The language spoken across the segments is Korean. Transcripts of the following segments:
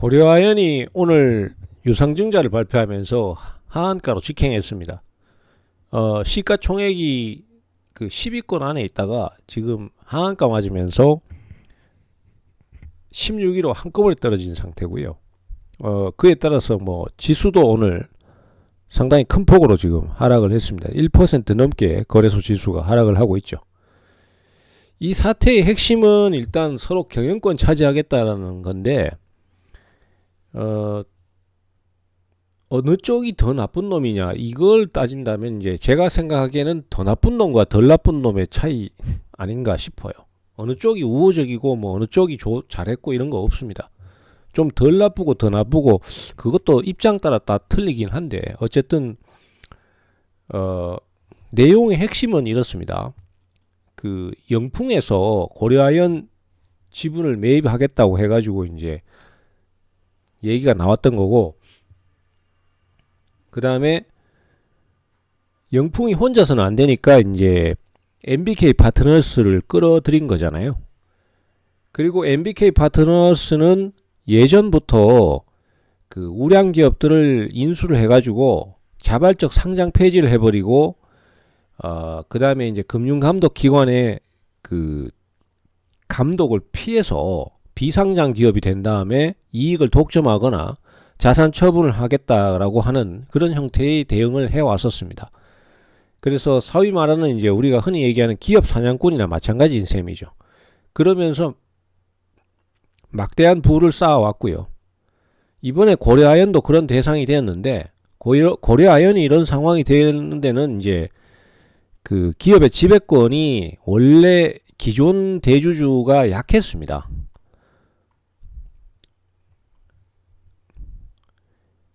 고려아연이 오늘 유상증자를 발표하면서 하한가로 직행했습니다. 시가총액이 그 10위권 안에 있다가 지금 하한가 맞으면서 16위로 한꺼번에 떨어진 상태고요. 그에 따라서 뭐 지수도 오늘 상당히 큰 폭으로 지금 하락을 했습니다. 1% 넘게 거래소 지수가 하락을 하고 있죠. 이 사태의 핵심은 일단 서로 경영권 차지하겠다라는 건데, 어느 쪽이 더 나쁜 놈이냐 이걸 따진다면 이제 제가 생각하기에는 더 나쁜 놈과 덜 나쁜 놈의 차이 아닌가 싶어요. 어느 쪽이 우호적이고 뭐 어느 쪽이 잘했고 이런 거 없습니다. 좀 덜 나쁘고 더 나쁘고 그것도 입장 따라 다 틀리긴 한데, 어쨌든 내용의 핵심은 이렇습니다. 그 영풍에서 고려아연 지분을 매입하겠다고 해가지고 이제 얘기가 나왔던 거고, 그 다음에 영풍이 혼자서는 안 되니까 이제 MBK 파트너스를 끌어들인 거잖아요. 그리고 MBK 파트너스는 예전부터 그 우량 기업들을 인수를 해가지고 자발적 상장 폐지를 해버리고, 그 다음에 이제 금융감독기관의 그 감독을 피해서 비상장 기업이 된 다음에 이익을 독점하거나 자산 처분을 하겠다라고 하는 그런 형태의 대응을 해왔었습니다. 그래서 소위 말하는 이제 우리가 흔히 얘기하는 기업 사냥꾼이나 마찬가지인 셈이죠. 그러면서 막대한 부를 쌓아왔고요. 이번에 고려아연도 그런 대상이 되었는데, 고려아연이 이런 상황이 되는 데는 이제 그 기업의 지배권이 원래 기존 대주주가 약했습니다.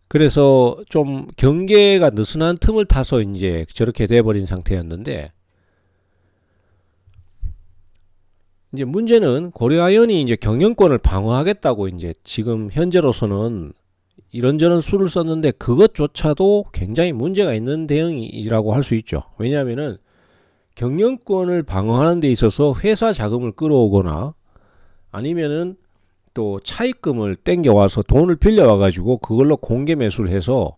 그래서 좀 경계가 느슨한 틈을 타서 이제 저렇게 돼버린 상태였는데, 이제 문제는 고려아연이 이제 경영권을 방어하겠다고 이제 지금 현재로서는 이런저런 수를 썼는데 그것조차도 굉장히 문제가 있는 대응이라고 할 수 있죠. 왜냐하면은 경영권을 방어하는 데 있어서 회사 자금을 끌어오거나 아니면은 또 차입금을 땡겨와서 돈을 빌려와가지고 그걸로 공개 매수를 해서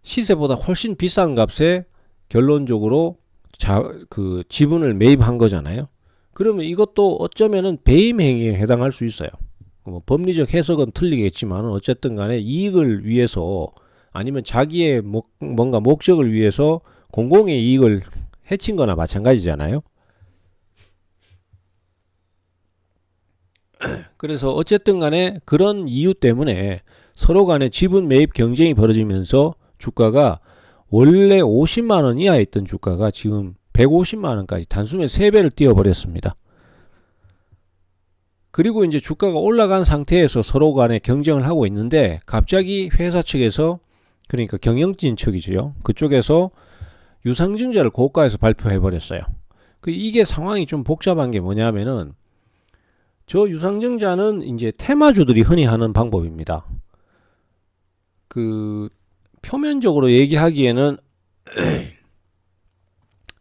시세보다 훨씬 비싼 값에 결론적으로 그 지분을 매입한 거잖아요. 그러면 이것도 어쩌면은 배임 행위에 해당할 수 있어요. 뭐 법리적 해석은 틀리겠지만 어쨌든 간에 이익을 위해서 아니면 자기의 뭔가 목적을 위해서 공공의 이익을 해친 거나 마찬가지잖아요. 그래서 어쨌든 간에 그런 이유 때문에 서로 간에 지분 매입 경쟁이 벌어지면서 주가가 원래 50만원 이하에 있던 주가가 지금 150만원까지 단숨에 3배를 뛰어버렸습니다. 그리고 이제 주가가 올라간 상태에서 서로 간에 경쟁을 하고 있는데, 갑자기 회사 측에서, 그러니까 경영진 측이죠, 그쪽에서 유상증자를 고가에서 발표해 버렸어요. 이게 상황이 좀 복잡한 게 뭐냐면은, 저 유상증자는 이제 테마주들이 흔히 하는 방법입니다. 그 표면적으로 얘기하기에는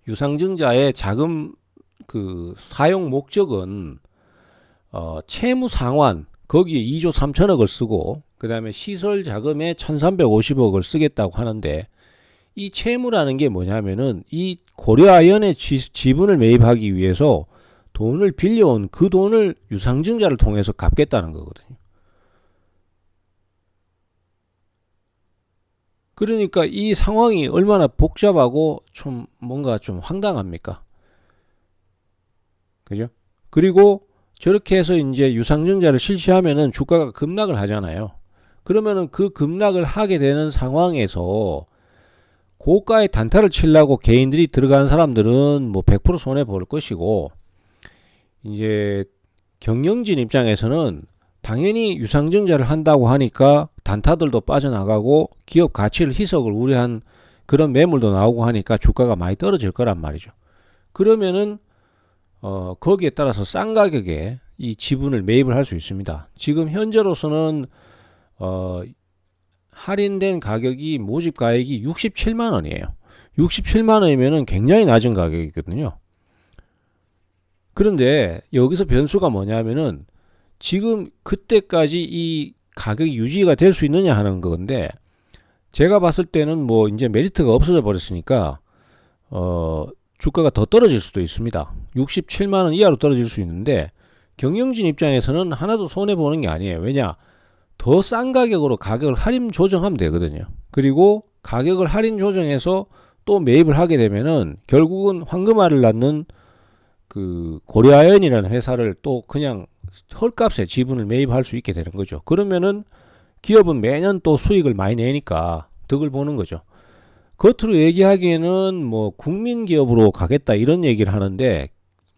유상증자의 자금 그 사용 목적은 채무 상환, 거기에 2조 3천억을 쓰고 그 다음에 시설 자금에 1350억을 쓰겠다고 하는데, 이 채무라는 게 뭐냐면은 이 고려아연의 지분을 매입하기 위해서 돈을 빌려온 그 돈을 유상증자를 통해서 갚겠다는 거거든요. 그러니까 이 상황이 얼마나 복잡하고 좀 뭔가 좀 황당합니까? 그죠? 그리고 저렇게 해서 이제 유상증자를 실시하면은 주가가 급락을 하잖아요. 그러면은 그 급락을 하게 되는 상황에서 고가의 단타를 치려고 개인들이 들어가는 사람들은 뭐 100% 손해 볼 것이고, 이제 경영진 입장에서는 당연히 유상증자를 한다고 하니까 단타들도 빠져나가고 기업 가치를 희석을 우려한 그런 매물도 나오고 하니까 주가가 많이 떨어질 거란 말이죠. 그러면은 거기에 따라서 싼 가격에 이 지분을 매입을 할 수 있습니다. 지금 현재로서는 할인된 가격이, 모집 가액이 67만 원이에요. 67만 원이면은 굉장히 낮은 가격이거든요. 그런데 여기서 변수가 뭐냐면은 지금 그때까지 이 가격이 유지가 될 수 있느냐 하는 건데, 제가 봤을 때는 뭐 이제 메리트가 없어져 버렸으니까 주가가 더 떨어질 수도 있습니다. 67만 원 이하로 떨어질 수 있는데, 경영진 입장에서는 하나도 손해 보는 게 아니에요. 왜냐? 더 싼 가격으로 가격을 할인 조정하면 되거든요. 그리고 가격을 할인 조정해서 또 매입을 하게 되면은 결국은 황금알을 낳는 그 고려아연이라는 회사를 또 그냥 헐값에 지분을 매입할 수 있게 되는 거죠. 그러면은 기업은 매년 또 수익을 많이 내니까 득을 보는 거죠. 겉으로 얘기하기에는 뭐 국민기업으로 가겠다 이런 얘기를 하는데,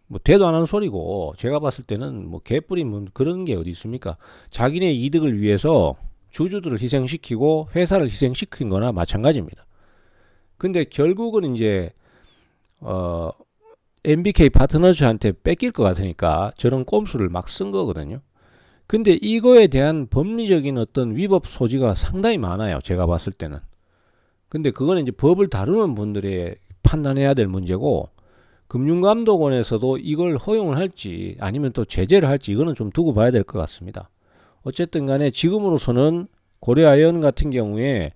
뭐 대도 안 하는 소리고, 제가 봤을 때는 뭐 개뿌리면 그런 게 어디 있습니까? 자기네 이득을 위해서 주주들을 희생시키고 회사를 희생시킨 거나 마찬가지입니다. 근데 결국은 이제 MBK 파트너즈한테 뺏길 것 같으니까 저런 꼼수를 막 쓴 거거든요. 근데 이거에 대한 법리적인 어떤 위법 소지가 상당히 많아요. 제가 봤을 때는. 근데 그거는 이제 법을 다루는 분들의 판단해야 될 문제고, 금융감독원에서도 이걸 허용을 할지 아니면 또 제재를 할지 이거는 좀 두고 봐야 될 것 같습니다. 어쨌든 간에 지금으로서는 고려아연 같은 경우에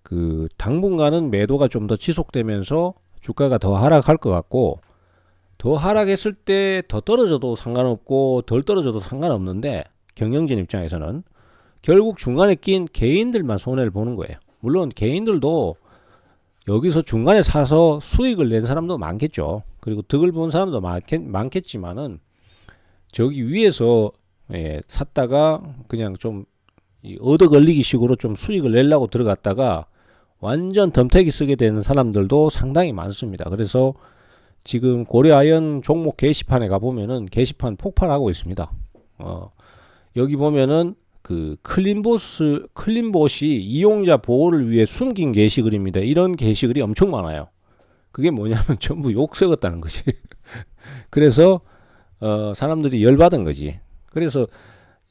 그 당분간은 매도가 좀 더 지속되면서 주가가 더 하락할 것 같고, 더 하락했을 때 더 떨어져도 상관없고 덜 떨어져도 상관없는데, 경영진 입장에서는 결국 중간에 낀 개인들만 손해를 보는 거예요. 물론 개인들도 여기서 중간에 사서 수익을 낸 사람도 많겠죠. 그리고 득을 본 사람도 많겠지만은, 저기 위에서 샀다가 그냥 좀 얻어 걸리기 식으로 좀 수익을 내려고 들어갔다가 완전 덤태기 쓰게 되는 사람들도 상당히 많습니다. 그래서 지금 고려아연 종목 게시판에 가보면은 게시판 폭발하고 있습니다. 여기 보면은 그 클린봇이 이용자 보호를 위해 숨긴 게시글입니다. 이런 게시글이 엄청 많아요. 그게 뭐냐면 전부 욕 썩었다는 거지. 그래서 사람들이 열받은 거지. 그래서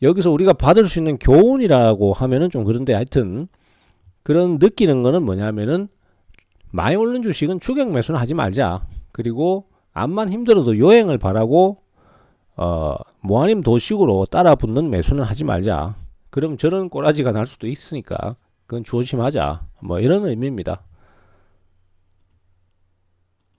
여기서 우리가 받을 수 있는 교훈이라고 하면은 좀 그런데, 하여튼 그런 느끼는 거는 뭐냐면은 많이 오른 주식은 추격 매수는 하지 말자. 그리고 암만 힘들어도 요행을 바라고 뭐 아니면 도식으로 따라 붙는 매수는 하지 말자. 그럼 저런 꼬라지가 날 수도 있으니까 그건 조심하자. 뭐 이런 의미입니다.